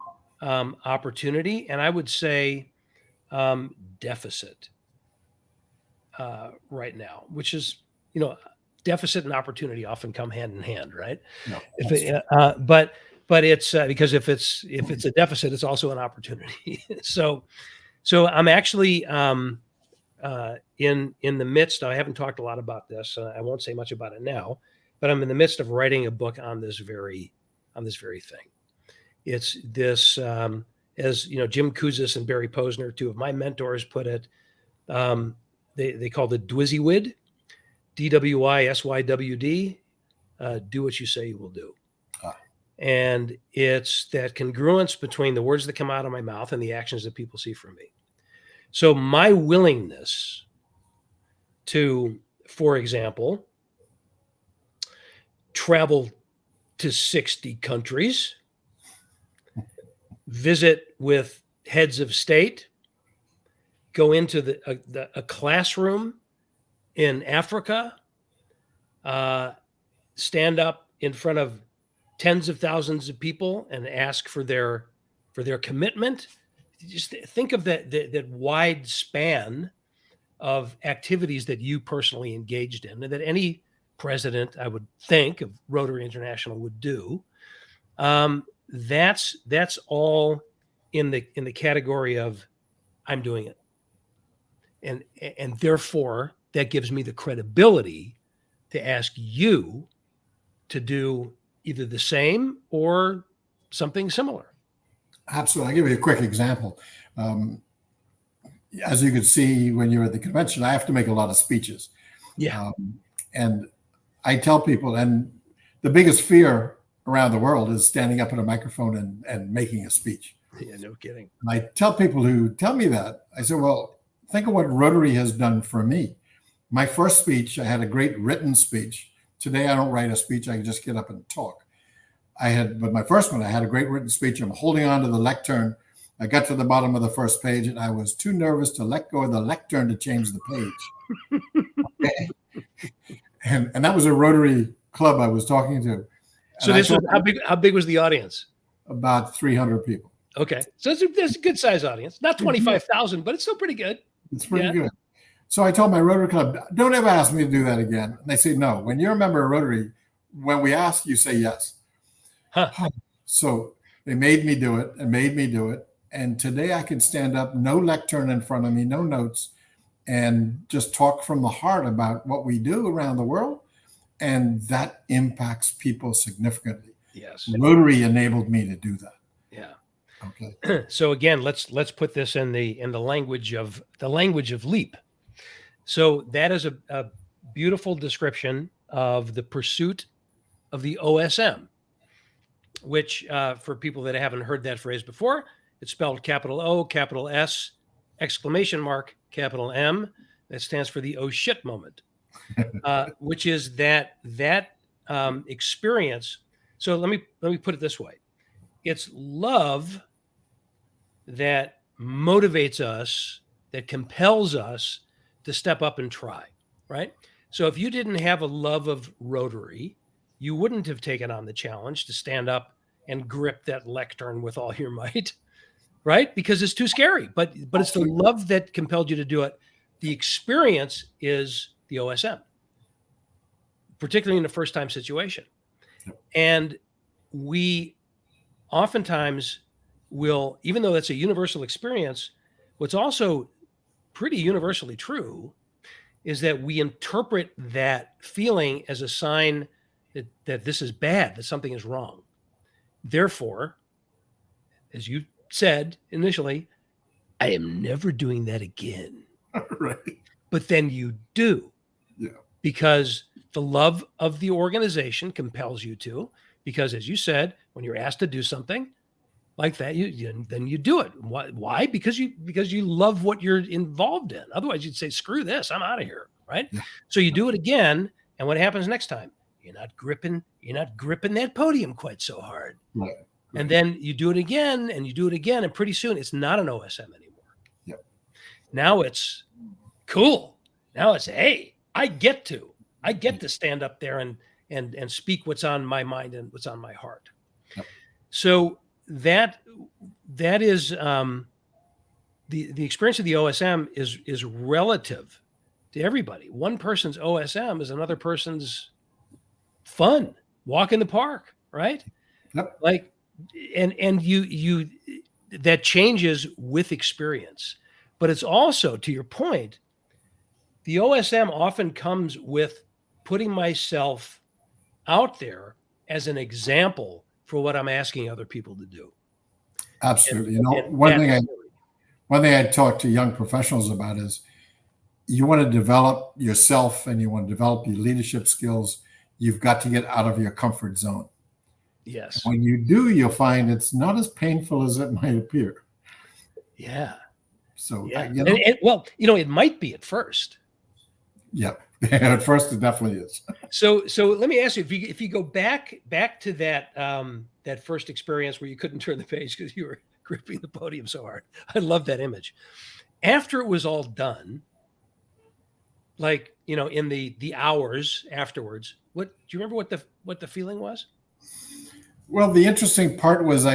opportunity, and I would say deficit right now, which is, deficit and opportunity often come hand in hand, right? No, but it's because if it's a deficit, it's also an opportunity. So I'm actually in the midst. I haven't talked a lot about this. I won't say much about it now, but I'm in the midst of writing a book on this very thing. It's this, as Jim Kouzes and Barry Posner, two of my mentors, put it. They called it DWISYWD, DWISYWD. Do what you say you will do. And it's that congruence between the words that come out of my mouth and the actions that people see from me. So my willingness to for example, travel to 60 countries, visit with heads of state, go into a classroom in Africa, stand up in front of tens of thousands of people and ask for their commitment. Just think of that wide span of activities that you personally engaged in, and that any president, I would think, of Rotary International would do. That's all in the category of I'm doing it, and therefore that gives me the credibility to ask you to do either the same or something similar. Absolutely. I'll give you a quick example. As you can see, when you're at the convention, I have to make a lot of speeches. Yeah. And I tell people, and the biggest fear around the world is standing up at a microphone and making a speech. Yeah, no kidding. And I tell people who tell me that, I say, well, think of what Rotary has done for me. My first speech, I had a great written speech. Today, I don't write a speech. I can just get up and talk. But my first one, I had a great written speech. I'm holding on to the lectern. I got to the bottom of the first page and I was too nervous to let go of the lectern to change the page. Okay. And that was a Rotary club I was talking to. So this was, how big was the audience? About 300 people. Okay. So that's a good size audience. Not 25,000, but it's still pretty good. It's pretty good. So I told my Rotary club, don't ever ask me to do that again. And they say, no, when you're a member of Rotary, when we ask, you say yes. Huh. So they made me do it and made me do it. And today I can stand up, no lectern in front of me, no notes, and just talk from the heart about what we do around the world. And that impacts people significantly. Yes. Rotary enabled me to do that. Yeah. Okay. So again, let's put this in the language of LEAP. So that is a beautiful description of the pursuit of the OSM, which for people that haven't heard that phrase before, it's spelled capital O, capital S, exclamation mark, capital M. That stands for the oh shit moment, which is that experience. So let me put it this way. It's love that motivates us, that compels us to step up and try, right? So if you didn't have a love of Rotary, you wouldn't have taken on the challenge to stand up and grip that lectern with all your might, right? Because it's too scary. But it's the love that compelled you to do it. The experience is the OSM, particularly in a first-time situation. And we oftentimes will, even though that's a universal experience, what's also pretty universally true is that we interpret that feeling as a sign that this is bad, that something is wrong. Therefore, as you said initially, I am never doing that again. Right. But then you do. Yeah. Because the love of the organization compels you to, because as you said, when you're asked to do something like that, then you do it. Why? Because you love what you're involved in. Otherwise you'd say, screw this, I'm out of here. Right. Yeah. So you do it again. And what happens next time? You're not gripping that podium quite so hard. Right. And then you do it again and you do it again. And pretty soon it's not an OSM anymore. Yep. Now it's cool. Now it's, hey, I get to stand up there and speak what's on my mind and what's on my heart. Yep. So that is the experience of the OSM is relative to everybody. One person's OSM is another person's fun, walk in the park, right? Yep. Like, and you that changes with experience. But it's also, to your point, the OSM often comes with putting myself out there as an example for what I'm asking other people to do. Absolutely. One thing I talk to young professionals about is you want to develop yourself and you want to develop your leadership skills. You've got to get out of your comfort zone. Yes. When you do, you'll find it's not as painful as it might appear. Yeah. So, yeah. Well, it might be at first. Yeah. At first, it definitely is. So let me ask you, if you go back to that that first experience where you couldn't turn the page because you were gripping the podium so hard. I love that image. After it was all done, like, in the hours afterwards, do you remember what the feeling was? Well, the interesting part was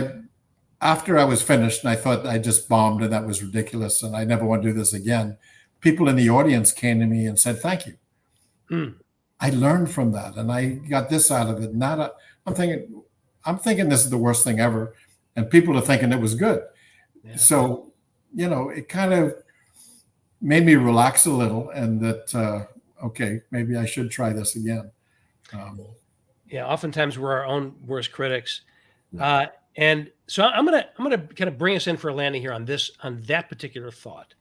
after I was finished and I thought I just bombed and that was ridiculous and I never want to do this again, people in the audience came to me and said, thank you. I learned from that and I got this out of it. I'm thinking this is the worst thing ever. And people are thinking it was good. Yeah. So, it kind of made me relax a little and that, okay, maybe I should try this again. Oftentimes we're our own worst critics. And so I'm gonna kind of bring us in for a landing here on that particular thought,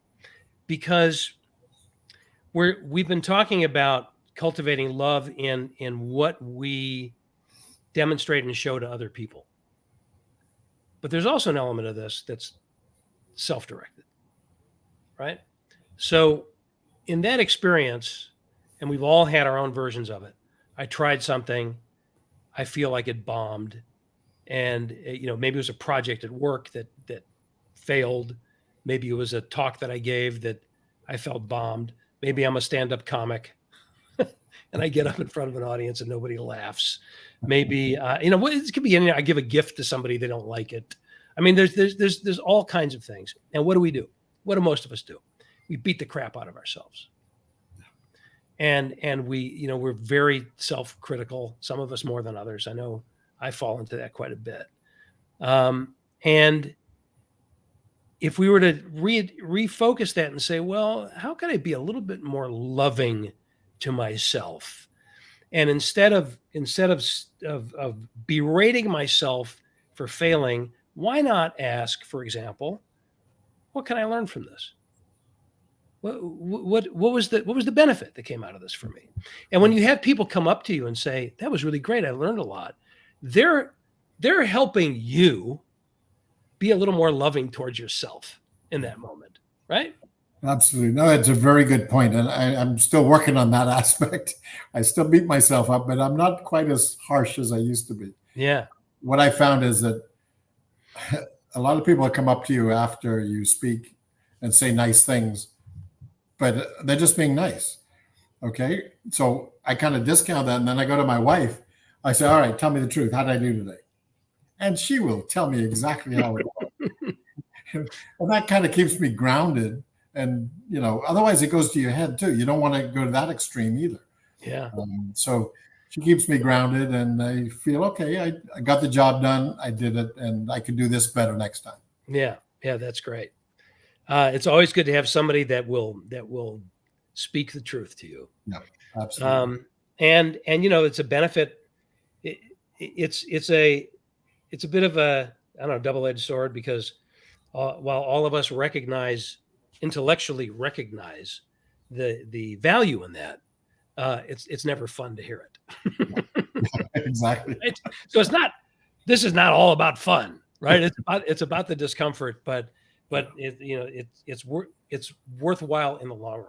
because we've been talking about cultivating love in what we demonstrate and show to other people. But there's also an element of this that's self-directed, right? So in that experience, and we've all had our own versions of it, I tried something, I feel like it bombed, and maybe it was a project at work that failed, maybe it was a talk that I gave that I felt bombed, maybe I'm a stand-up comic and I get up in front of an audience and nobody laughs. Maybe it could be I give a gift to somebody, they don't like it. I mean, there's all kinds of things. And what do? What do most of us do? We beat the crap out of ourselves. And we, we're very self-critical, some of us more than others. I know I fall into that quite a bit. And if we were to refocus that and say, well, how can I be a little bit more loving to myself? And instead of berating myself for failing, why not ask, for example, what can I learn from this? What was the benefit that came out of this for me? And when you have people come up to you and say, that was really great, I learned a lot, they're helping you be a little more loving towards yourself in that moment, right? Absolutely. No, it's a very good point. And I'm still working on that aspect. I still beat myself up, but I'm not quite as harsh as I used to be. Yeah. What I found is that a lot of people come up to you after you speak and say nice things, but they're just being nice. Okay. So I kind of discount that. And then I go to my wife. I say, all right, tell me the truth. How did I do today? And she will tell me exactly how it went. And that kind of keeps me grounded. And, otherwise it goes to your head too. You don't want to go to that extreme either. Yeah. So she keeps me grounded and I feel, okay, I got the job done. I did it and I can do this better next time. Yeah. Yeah. That's great. It's always good to have somebody that will speak the truth to you. Yeah, absolutely. And it's a benefit. It's a bit of a, double-edged sword, because while all of us intellectually recognize the value in that, it's never fun to hear it. Exactly. Right? So this is not all about fun, right? It's about the discomfort, but it's worthwhile in the long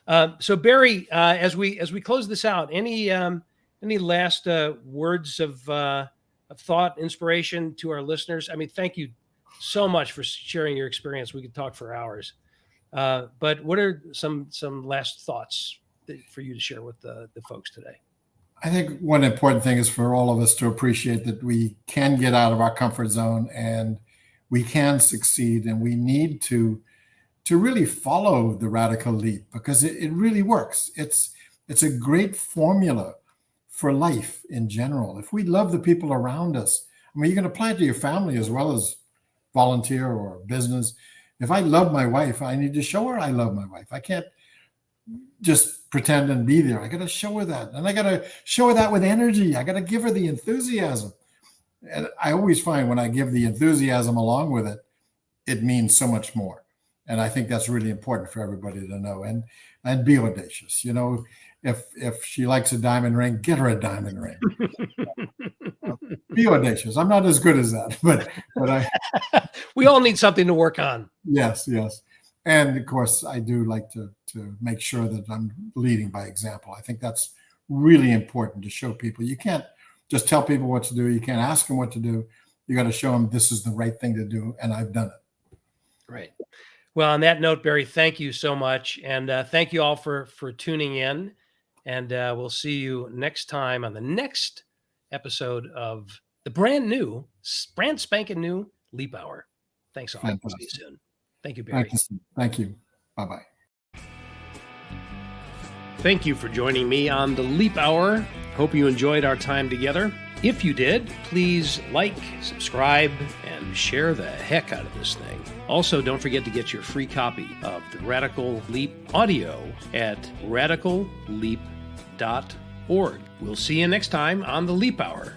run. So Barry, as we close this out, any last words of thought, inspiration to our listeners? I mean, thank you so much for sharing your experience. We could talk for hours, but what are some last thoughts for you to share with the folks today? I think one important thing is for all of us to appreciate that we can get out of our comfort zone and we can succeed, and we need to really follow the radical leap, because it really works. It's a great formula for life in general. If we love the people around us, I mean, you can apply it to your family as well as volunteer or business. If I love my wife, I need to show her I love my wife. I can't just pretend and be there. I got to show her that. And I got to show her that with energy. I got to give her the enthusiasm. And I always find when I give the enthusiasm along with it, it means so much more. And I think that's really important for everybody to know. And be audacious. If she likes a diamond ring, get her a diamond ring. Be audacious. I'm not as good as that, but I. We all need something to work on. Yes. And of course, I do like to make sure that I'm leading by example. I think that's really important to show people. You can't just tell people what to do. You can't ask them what to do. You got to show them this is the right thing to do, and I've done it. Right. Well, on that note, Barry, thank you so much. And thank you all for tuning in. And we'll see you next time on the next episode of the brand spanking new Leap Hour. Thanks all. Fantastic. See you soon. Thank you, Barry. Thank you. Bye-bye. Thank you for joining me on the Leap Hour. Hope you enjoyed our time together. If you did, please like, subscribe, and share the heck out of this thing. Also, don't forget to get your free copy of the Radical Leap audio at radicalleap.org. We'll see you next time on the Leap Hour.